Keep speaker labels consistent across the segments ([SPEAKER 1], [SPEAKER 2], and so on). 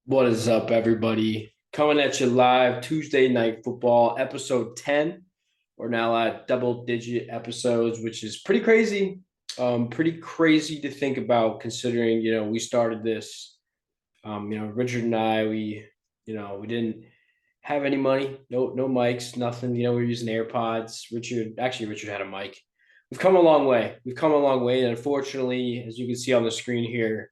[SPEAKER 1] What is up, everybody? Coming at you live Tuesday Night Football, episode 10. We're now at double digit episodes, which is pretty crazy. Pretty crazy to think about considering, we started this. Richard and I, we didn't have any money, no mics, nothing. We were using AirPods. Richard had a mic. We've come a long way. We've come a long way. And unfortunately, as you can see on the screen here,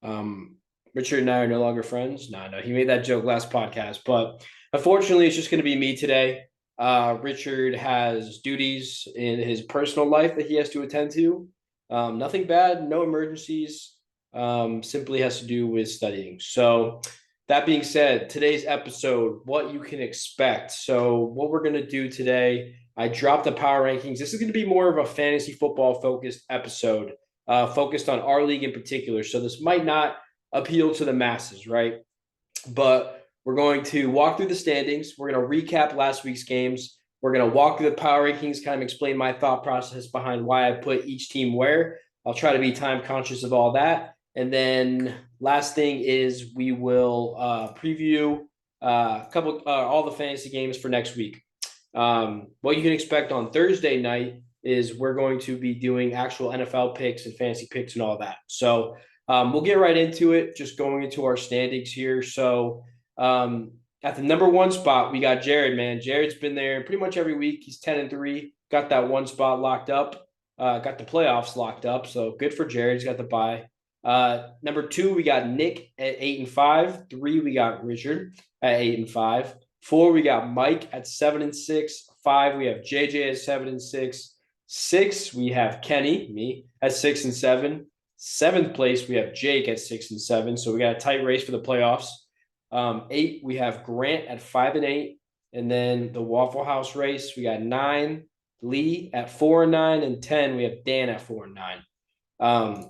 [SPEAKER 1] um, Richard and I are no longer friends. No, he made that joke last podcast, but unfortunately, it's just going to be me today. Richard has duties in his personal life that he has to attend to. Nothing bad, no emergencies. Simply has to do with studying. So, that being said, today's episode, what you can expect. So, what we're going to do today, I dropped the power rankings. This is going to be more of a fantasy football focused episode, focused on our league in particular. So, this might not appeal to the masses, right? But we're going to walk through the standings. We're going to recap last week's games. We're going to walk through the power rankings, kind of explain my thought process behind why I put each team where. I'll try to be time conscious of all that. And then last thing is we will preview all the fantasy games for next week. What you can expect on Thursday night is we're going to be doing actual NFL picks and fantasy picks and all that. So we'll get right into it, just going into our standings here. So at the number one spot, we got Jared, man. Jared's been there pretty much every week. He's 10-3, got that one spot locked up, got the playoffs locked up. So good for Jared. He's got the bye. Number two, we got Nick at 8-5. Three, we got Richard at 8-5. Four, we got Mike at 7-6. Five, we have JJ at 7-6. Six, we have Kenny, me, at 6-7. Seventh place, we have Jake at 6-7. So we got a tight race for the playoffs. Eight, we have Grant at 5-8. And then the Waffle House race, we got nine, Lee at 4-9, and 10, we have Dan at 4-9.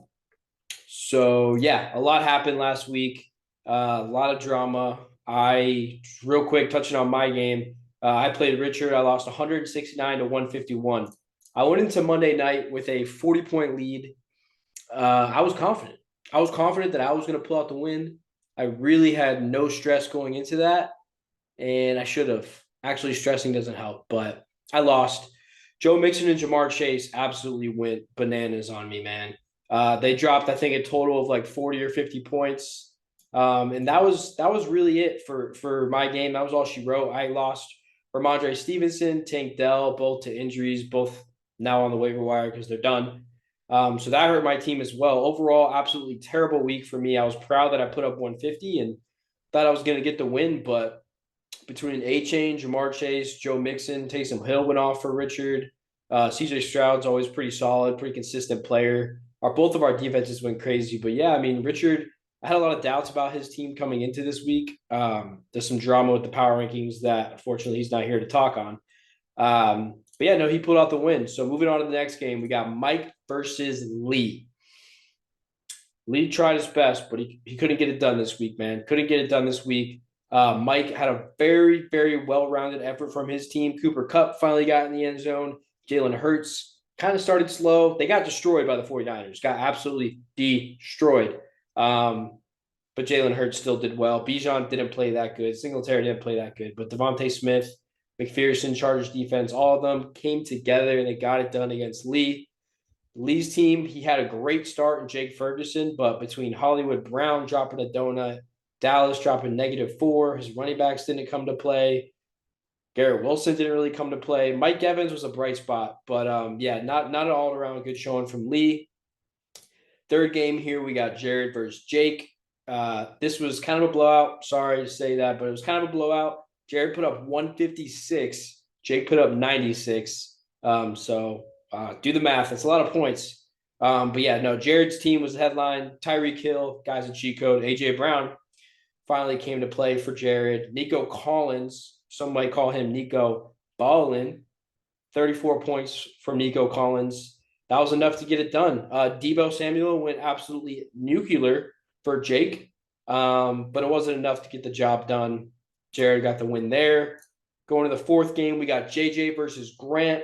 [SPEAKER 1] So yeah, a lot happened last week. A lot of drama. Real quick, touching on my game, I played Richard. I lost 169 to 151. I went into Monday night with a 40-point lead. I was confident. I was confident that I was going to pull out the win. I really had no stress going into that, and I should have. Actually, stressing doesn't help, but I lost. Joe Mixon and Jamar Chase absolutely went bananas on me, man. They dropped, I think, a total of like 40 or 50 points. And that was really it for my game. That was all she wrote. I lost Ramondre Stevenson, Tank Dell, both to injuries, both now on the waiver wire because they're done. So that hurt my team as well. Overall, absolutely terrible week for me. I was proud that I put up 150 and thought I was going to get the win, but between A-Chain, Jamar Chase, Joe Mixon, Taysom Hill went off for Richard. CJ Stroud's always pretty solid, pretty consistent player. Both of our defenses went crazy. But yeah, I mean, Richard, I had a lot of doubts about his team coming into this week. There's some drama with the power rankings that unfortunately he's not here to talk on. But yeah, no, he pulled out the win. So moving on to the next game, we got Mike versus Lee. Lee tried his best, but he couldn't get it done this week, man. Couldn't get it done this week. Mike had a very, very well-rounded effort from his team. Cooper Kupp finally got in the end zone. Jalen Hurts kind of started slow. They got destroyed by the 49ers, got absolutely destroyed. But Jalen Hurts still did well. Bijan didn't play that good. Singletary didn't play that good. But Devontae Smith, McPherson, Chargers defense, all of them came together and they got it done against Lee. Lee's team, he had a great start in Jake Ferguson, but between Hollywood Brown dropping a donut, Dallas dropping -4, his running backs didn't come to play. Garrett Wilson didn't really come to play. Mike Evans was a bright spot, but yeah, not an all around good showing from Lee. Third game here, we got Jared versus Jake. This was kind of a blowout. Sorry to say that, but it was kind of a blowout. Jared put up 156. Jake put up 96. So do the math. That's a lot of points. But yeah, no, Jared's team was the headline. Tyreek Hill, guys in cheat code. AJ Brown finally came to play for Jared. Nico Collins, some might call him Nico Ballin. 34 points from Nico Collins. That was enough to get it done. Deebo Samuel went absolutely nuclear for Jake, but it wasn't enough to get the job done. Jared got the win there. Going to the fourth game, we got JJ versus Grant.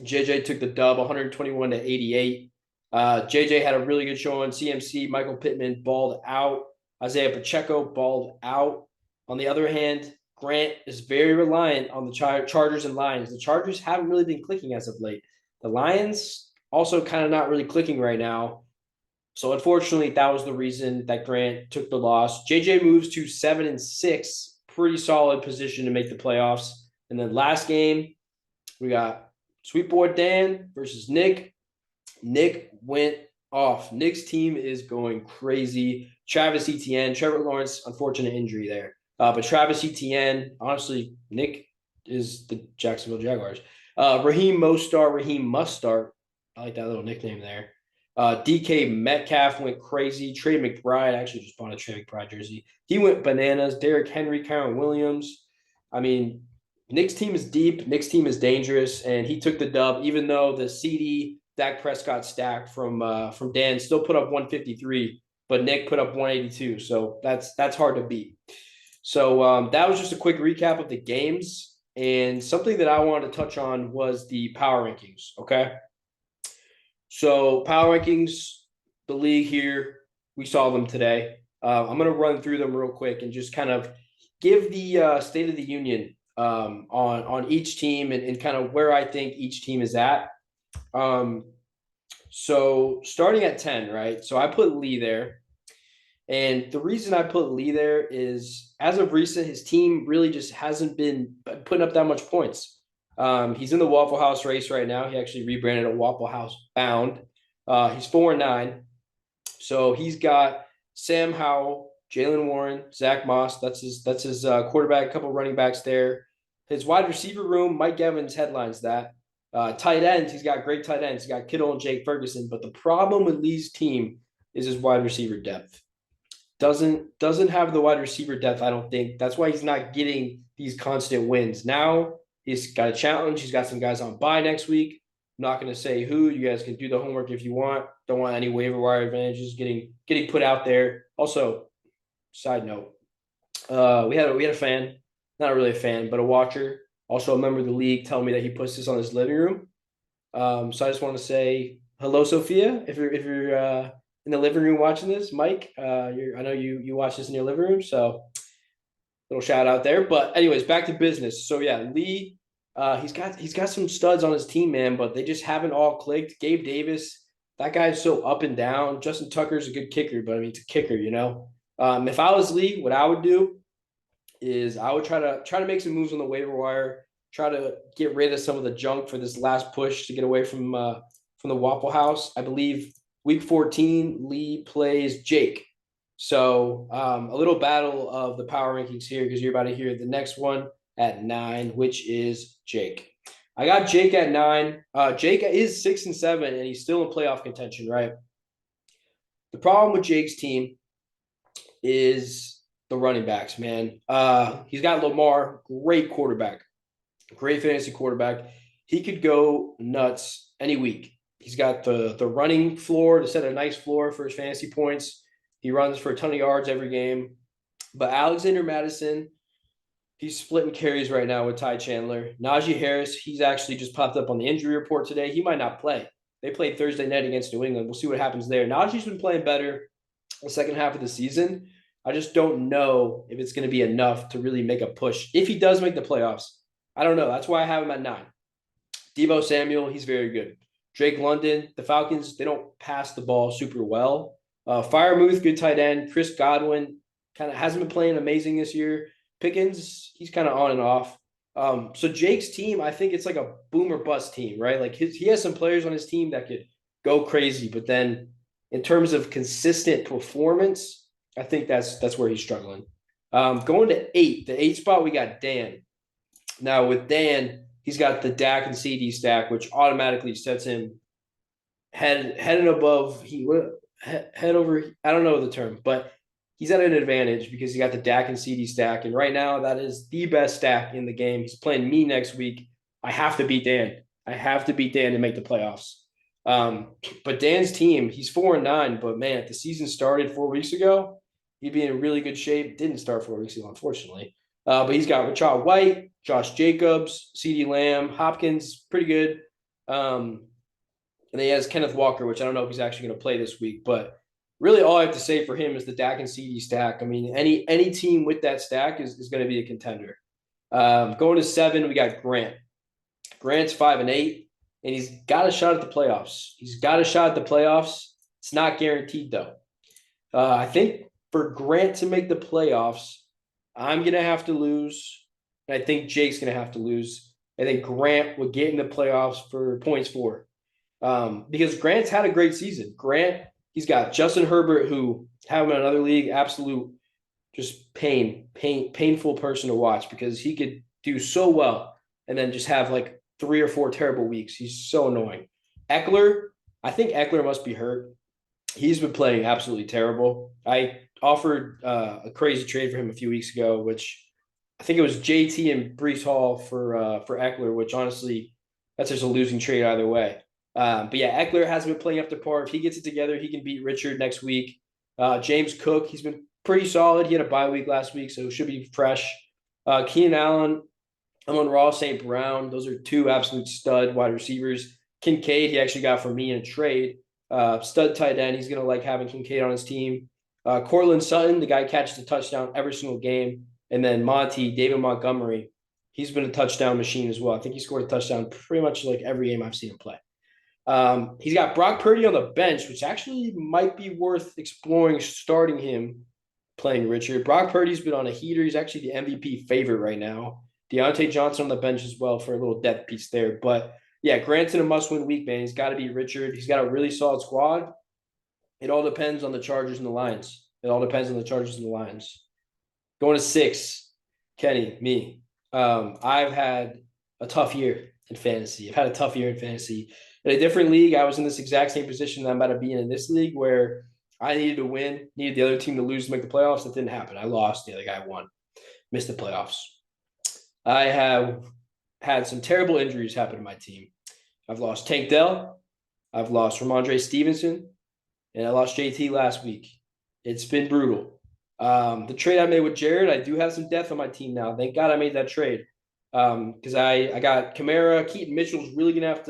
[SPEAKER 1] JJ took the dub 121 to 88. JJ had a really good showing. CMC, Michael Pittman balled out. Isaiah Pacheco balled out. On the other hand, Grant is very reliant on the Chargers and Lions. The Chargers haven't really been clicking as of late. The Lions also kind of not really clicking right now. So unfortunately, that was the reason that Grant took the loss. JJ moves to 7-6, pretty solid position to make the playoffs. And then last game, we got Sweet Boy Dan versus Nick. Nick went off. Nick's team is going crazy. Travis Etienne, Trevor Lawrence, unfortunate injury there. But Travis Etienne, honestly, Nick is the Jacksonville Jaguars. Raheem must start. I like that little nickname there. DK Metcalf went crazy. Trey McBride, actually just bought a Trey McBride jersey. He went bananas. Derrick Henry, Kyron Williams. I mean, Nick's team is deep. Nick's team is dangerous, and he took the dub, even though the CD Dak Prescott stack from Dan still put up 153, but Nick put up 182. So that's hard to beat. So that was just a quick recap of the games. And something that I wanted to touch on was the power rankings. Okay. So power rankings, the league here, we saw them today. I'm going to run through them real quick and just kind of give the State of the Union on each team and kind of where I think each team is at. So starting at 10, right? So I put Lee there. And the reason I put Lee there is, as of recent, his team really just hasn't been putting up that much points. He's in the Waffle House race right now. He actually rebranded a Waffle House Bound. He's 4-9. So he's got Sam Howell, Jalen Warren, Zach Moss. That's his quarterback, a couple running backs there. His wide receiver room, Mike Evans headlines that. Tight ends, he's got great tight ends. He's got Kittle and Jake Ferguson. But the problem with Lee's team is his wide receiver depth. Doesn't have the wide receiver depth, I don't think. That's why he's not getting these constant wins. Now he's got a challenge. He's got some guys on bye next week. I'm not going to say who. You guys can do the homework if you want. Don't want any waiver wire advantages getting put out there. Also, side note, we had a fan, not really a fan, but a watcher, also a member of the league, tell me that he puts this on his living room. So I just want to say hello, Sophia. If you're in the living room watching this, Mike, I know you watch this in your living room, so little shout out there. But anyways, back to business. So yeah, Lee, he's got some studs on his team, man, but they just haven't all clicked. Gabe Davis, that guy's so up and down. Justin Tucker's a good kicker, but I mean, it's a kicker, you know. If I was Lee, what I would do is I would try to make some moves on the waiver wire, try to get rid of some of the junk for this last push to get away from the Waffle House. I believe week 14, Lee plays Jake. So a little battle of the power rankings here, because you're about to hear the next one at 9, which is Jake. I got Jake at 9. Jake is 6-7, and he's still in playoff contention, right? The problem with Jake's team is the running backs, man. He's got Lamar, great quarterback, great fantasy quarterback. He could go nuts any week. He's got the running floor to set a nice floor for his fantasy points. He runs for a ton of yards every game. But Alexander Madison, he's splitting carries right now with Ty Chandler. Najee Harris, he's actually just popped up on the injury report today. He might not play. They played Thursday night against New England. We'll see what happens there. Najee's been playing better the second half of the season. I just don't know if it's going to be enough to really make a push. If he does make the playoffs, I don't know. That's why I have him at 9. Deebo Samuel, he's very good. Drake London, the Falcons, they don't pass the ball super well. Freiermuth, good tight end. Chris Godwin kind of hasn't been playing amazing this year. Pickens, he's kind of on and off. So Jake's team, I think it's like a boom or bust team, right? Like he has some players on his team that could go crazy, but then in terms of consistent performance, I think that's where he's struggling. Going to 8, the 8 spot, we got Dan. Now with Dan, he's got the Dak and CD stack, which automatically sets him head and above. Head over. I don't know the term, but he's at an advantage because he got the Dak and CD stack, and right now that is the best stack in the game. He's playing me next week. I have to beat Dan. I have to beat Dan to make the playoffs. But Dan's team, he's 4-9. But man, if the season started 4 weeks ago, he'd be in really good shape. Didn't start 4 weeks ago, unfortunately. But he's got Rashad White, Josh Jacobs, CeeDee Lamb, Hopkins, pretty good. And then he has Kenneth Walker, which I don't know if he's actually going to play this week. But really all I have to say for him is the Dak and CD stack. I mean, any team with that stack is going to be a contender. Going to 7, we got Grant. Grant's 5-8, and he's got a shot at the playoffs. He's got a shot at the playoffs. It's not guaranteed though. I think for Grant to make the playoffs, I'm gonna have to lose. And I think Jake's gonna have to lose. I think Grant would get in the playoffs for points for. Because Grant's had a great season. Grant, he's got Justin Herbert, who have him in another league, absolute just painful person to watch because he could do so well and then just have like 3 or 4 terrible weeks. He's so annoying. Eckler, I think Eckler must be hurt. He's been playing absolutely terrible. I offered a crazy trade for him a few weeks ago, which I think it was JT and Brees Hall for Eckler, which honestly, that's just a losing trade either way. But yeah, Eckler hasn't been playing up to par. If he gets it together, he can beat Richard next week. James Cook, he's been pretty solid. He had a bye week last week, so should be fresh. Keenan Allen, Amon-Ra St. Brown, those are 2 absolute stud wide receivers. Kincaid, he actually got from me in a trade. Stud tight end. He's going to like having Kincaid on his team. Cortland Sutton, the guy catches a touchdown every single game. And then David Montgomery, he's been a touchdown machine as well. I think he scored a touchdown pretty much like every game I've seen him play. He's got Brock Purdy on the bench, which actually might be worth exploring starting him playing Richard. Brock Purdy's been on a heater. He's actually the MVP favorite right now. Deontay Johnson on the bench as well for a little depth piece there. But yeah, Grant's in a must-win week, man. He's got to beat Richard. He's got a really solid squad. It all depends on the Chargers and the Lions. Going to 6, Kenny, me. I've had a tough year in fantasy. In a different league, I was in this exact same position that I'm about to be in this league where I needed to win, needed the other team to lose to make the playoffs. That didn't happen. I lost. The other guy won. Missed the playoffs. I have had some terrible injuries happen to my team. I've lost Tank Dell. I've lost Ramondre Stevenson. And I lost JT last week. It's been brutal. The trade I made with Jared, I do have some depth on my team now. Thank God I made that trade. Because I got Kamara. Keaton Mitchell's really going to have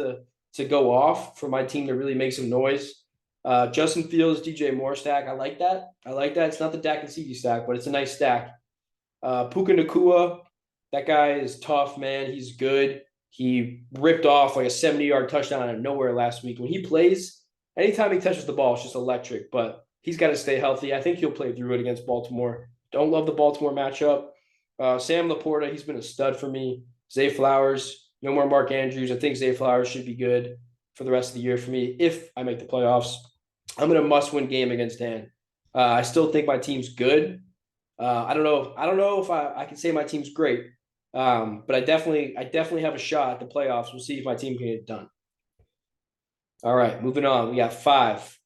[SPEAKER 1] to go off for my team to really make some noise. Justin Fields, DJ Moore stack. I like that. It's not the Dak and CD stack, but it's a nice stack. Puka Nacua, that guy is tough, man. He's good. He ripped off like a 70-yard touchdown out of nowhere last week. When he plays, anytime he touches the ball, it's just electric. But he's got to stay healthy. I think he'll play through it against Baltimore. Don't love the Baltimore matchup. Sam Laporta, he's been a stud for me. Zay Flowers, no more Mark Andrews. I think Zay Flowers should be good for the rest of the year for me if I make the playoffs. I'm in a must-win game against Dan. I still think my team's good. I don't know if I can say my team's great. But I definitely have a shot at the playoffs. We'll see if my team can get it done. All right, moving on. We got 5.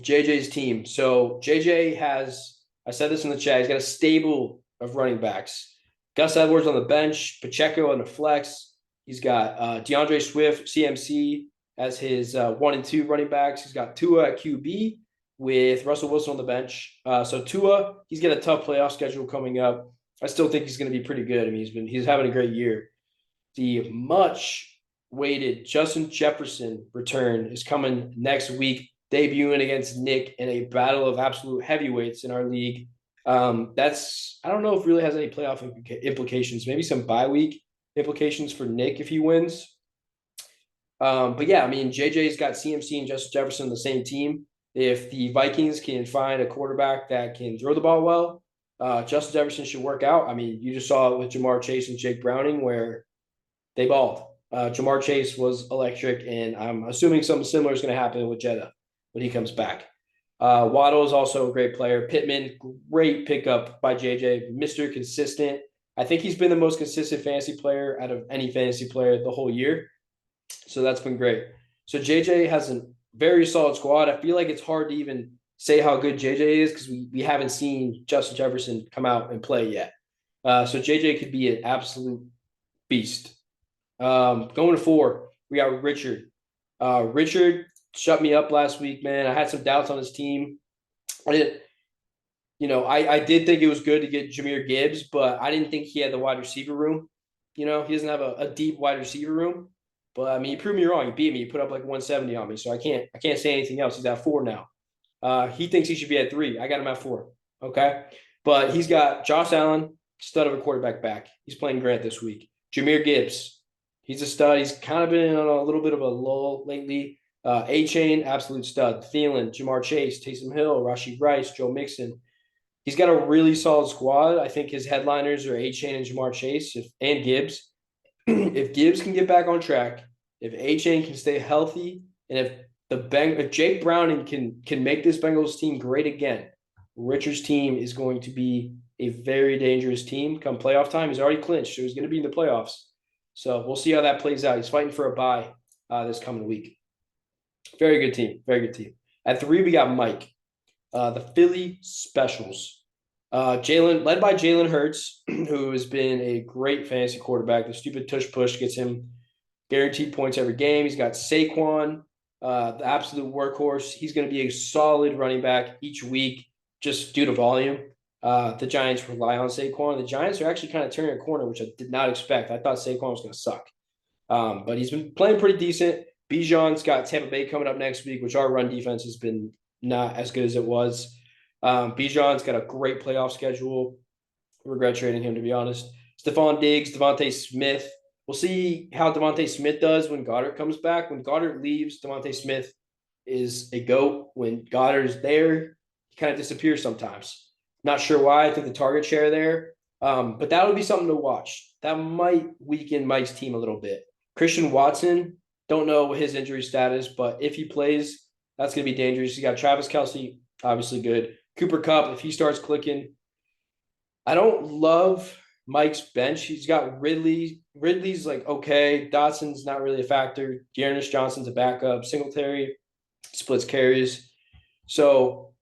[SPEAKER 1] JJ's team. So JJ has, I said this in the chat, he's got a stable of running backs. Gus Edwards on the bench, Pacheco on the flex. He's got DeAndre Swift, CMC as his 1 and 2 running backs. He's got Tua at QB with Russell Wilson on the bench. So Tua, he's got a tough playoff schedule coming up. I still think he's going to be pretty good. I mean, he's having a great year. The much-awaited Justin Jefferson return is coming next week, debuting against Nick in a battle of absolute heavyweights in our league. I don't know if it really has any playoff implications. Maybe some bye week implications for Nick if he wins. But yeah, I mean, JJ's got CMC and Justin Jefferson on the same team. If the Vikings can find a quarterback that can throw the ball well, Justin Jefferson should work out. I mean, you just saw it with Jamar Chase and Jake Browning where they balled. Jamar Chase was electric, and I'm assuming something similar is going to happen with Jetta when he comes back. Waddle is also a great player. Pittman, great pickup by JJ, Mr. Consistent. I think he's been the most consistent fantasy player out of any fantasy player the whole year. So that's been great. So JJ has a very solid squad. I feel like it's hard to even say how good JJ is because we haven't seen Justin Jefferson come out and play yet. So JJ could be an absolute beast. Going to 4, we got Richard. Richard shut me up last week, man. I had some doubts on his team. I did think it was good to get Jahmyr Gibbs, but I didn't think he had the wide receiver room. He doesn't have a deep wide receiver room. But I mean, he proved me wrong. He beat me. He put up like 170 on me. So I can't say anything else. He's at 4 now. He thinks he should be at 3. I got him at 4. Okay. But he's got Josh Allen, stud of a quarterback back. He's playing Grant this week. Jahmyr Gibbs, he's a stud. He's kind of been on a little bit of a lull lately. A-Chain, absolute stud. Thielen, Jamar Chase, Taysom Hill, Rashee Rice, Joe Mixon. He's got a really solid squad. I think his headliners are A-Chain and Jamar Chase and Gibbs. If Gibbs can get back on track, if A-Chain can stay healthy, and if Jake Browning can make this Bengals team great again, Richard's team is going to be a very dangerous team come playoff time. He's already clinched, so he's going to be in the playoffs. So we'll see how that plays out. He's fighting for a bye this coming week. Very good team. Very good team. At 3, we got Mike, the Philly Specials. Led by Jalen Hurts, who has been a great fantasy quarterback. The stupid tush push gets him guaranteed points every game. He's got Saquon, the absolute workhorse. He's going to be a solid running back each week, just due to volume. The Giants rely on Saquon. The Giants are actually kind of turning a corner, which I did not expect. I thought Saquon was going to suck. But he's been playing pretty decent. Bijan's got Tampa Bay coming up next week, which our run defense has been not as good as it was. Bijan's got a great playoff schedule. Regret trading him, to be honest. Stephon Diggs, Devontae Smith. We'll see how Devontae Smith does when Goddard comes back. When Goddard leaves, Devontae Smith is a GOAT. When Goddard's there, he kind of disappears sometimes. Not sure why. I think the target share there. But that would be something to watch. That might weaken Mike's team a little bit. Christian Watson, don't know his injury status, but if he plays, that's going to be dangerous. You got Travis Kelce, obviously good. Cooper Kupp, if he starts clicking. I don't love Mike's bench. He's got Ridley. Ridley's like, okay. Dotson's not really a factor. Dearness Johnson's a backup. Singletary splits carries. So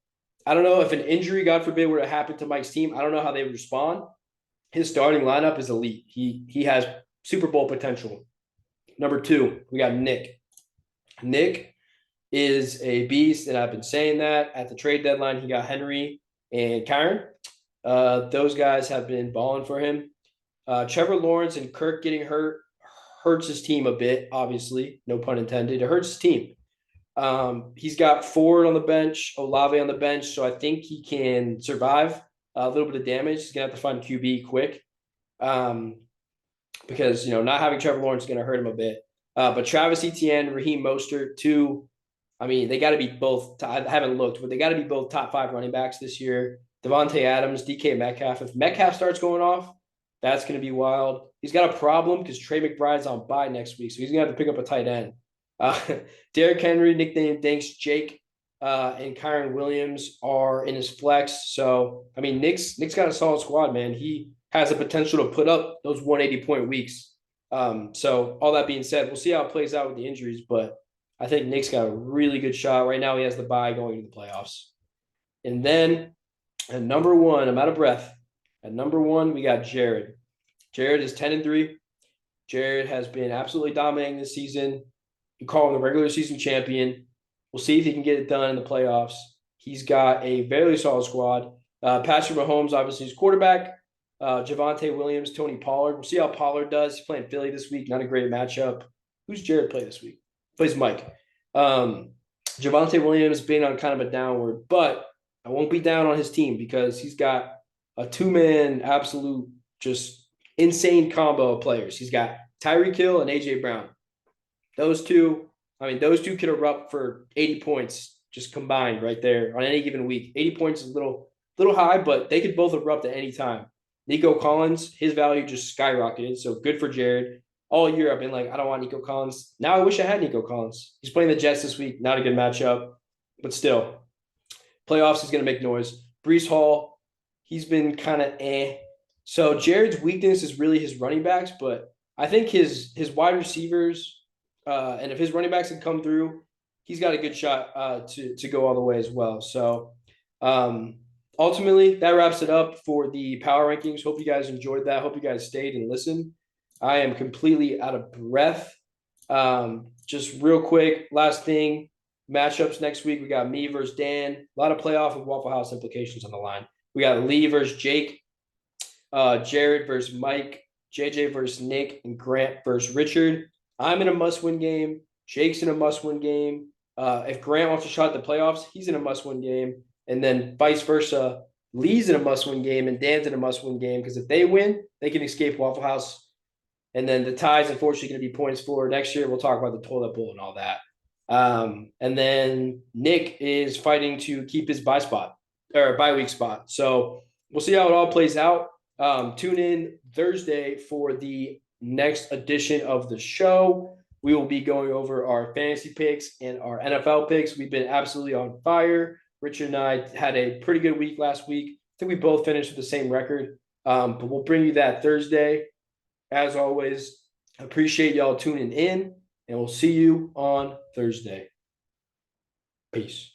[SPEAKER 1] I don't know if an injury, God forbid, were to happen to Mike's team. I don't know how they would respond. His starting lineup is elite. He has Super Bowl potential. Number 2, we got Nick. Nick is a beast, and I've been saying that. At the trade deadline, he got Henry and Kyron. Those guys have been balling for him. Trevor Lawrence and Kirk getting hurt hurts his team a bit, obviously. No pun intended. It hurts his team. He's got Ford on the bench, Olave on the bench, so I think he can survive a little bit of damage. He's going to have to find QB quick. Because, not having Trevor Lawrence is going to hurt him a bit. But Travis Etienne, Raheem Mostert, 2, they got to be both. I haven't looked, but they got to be both top 5 running backs this year. Devontae Adams, DK Metcalf. If Metcalf starts going off, that's going to be wild. He's got a problem because Trey McBride's on bye next week, so he's going to have to pick up a tight end. Derrick Henry, nicknamed Thanks Jake, and Kyron Williams are in his flex. So, Nick's got a solid squad, man. He has the potential to put up those 180-point weeks. So all that being said, we'll see how it plays out with the injuries, but I think Nick's got a really good shot. Right now he has the bye going to the playoffs. And then at number 1, I'm out of breath. At number 1, we got Jared. Jared is 10-3. Jared has been absolutely dominating this season. You call him the regular season champion. We'll see if he can get it done in the playoffs. He's got a very solid squad. Patrick Mahomes, obviously, is quarterback. Javonte Williams, Tony Pollard. We'll see how Pollard does. He's playing Philly this week. Not a great matchup. Who's Jared play this week? Plays Mike. Javonte Williams being on kind of a downward, but I won't be down on his team because he's got a 2-man absolute just insane combo of players. He's got Tyreek Hill and A.J. Brown. Those two could erupt for 80 points just combined right there on any given week. 80 points is a little high, but they could both erupt at any time. Nico Collins, his value just skyrocketed, so good for Jared. All year I've been like, I don't want Nico Collins. Now I wish I had Nico Collins. He's playing the Jets this week. Not a good matchup, but still. Playoffs is going to make noise. Breece Hall, he's been kind of eh. So Jared's weakness is really his running backs, but I think his wide receivers, and if his running backs can come through, he's got a good shot to go all the way as well. So ultimately, that wraps it up for the power rankings. Hope you guys enjoyed that. Hope you guys stayed and listened. I am completely out of breath. Just real quick, last thing, matchups next week. We got me versus Dan. A lot of playoff and Waffle House implications on the line. We got Lee versus Jake, Jared versus Mike, JJ versus Nick, and Grant versus Richard. I'm in a must-win game. Jake's in a must-win game. If Grant wants a shot at the playoffs, he's in a must-win game, and then vice versa. Lee's in a must-win game, and Dan's in a must-win game because if they win, they can escape Waffle House. And then the tie is unfortunately going to be points for next year. We'll talk about the toilet bowl and all that. And then Nick is fighting to keep his bye week spot. So we'll see how it all plays out. Tune in Thursday for the next edition of the show. We will be going over our fantasy picks and our NFL picks. We've been absolutely on fire. Richard and I had a pretty good week last week. I think we both finished with the same record. But we'll bring you that Thursday. As always, appreciate y'all tuning in, and we'll see you on Thursday. Peace.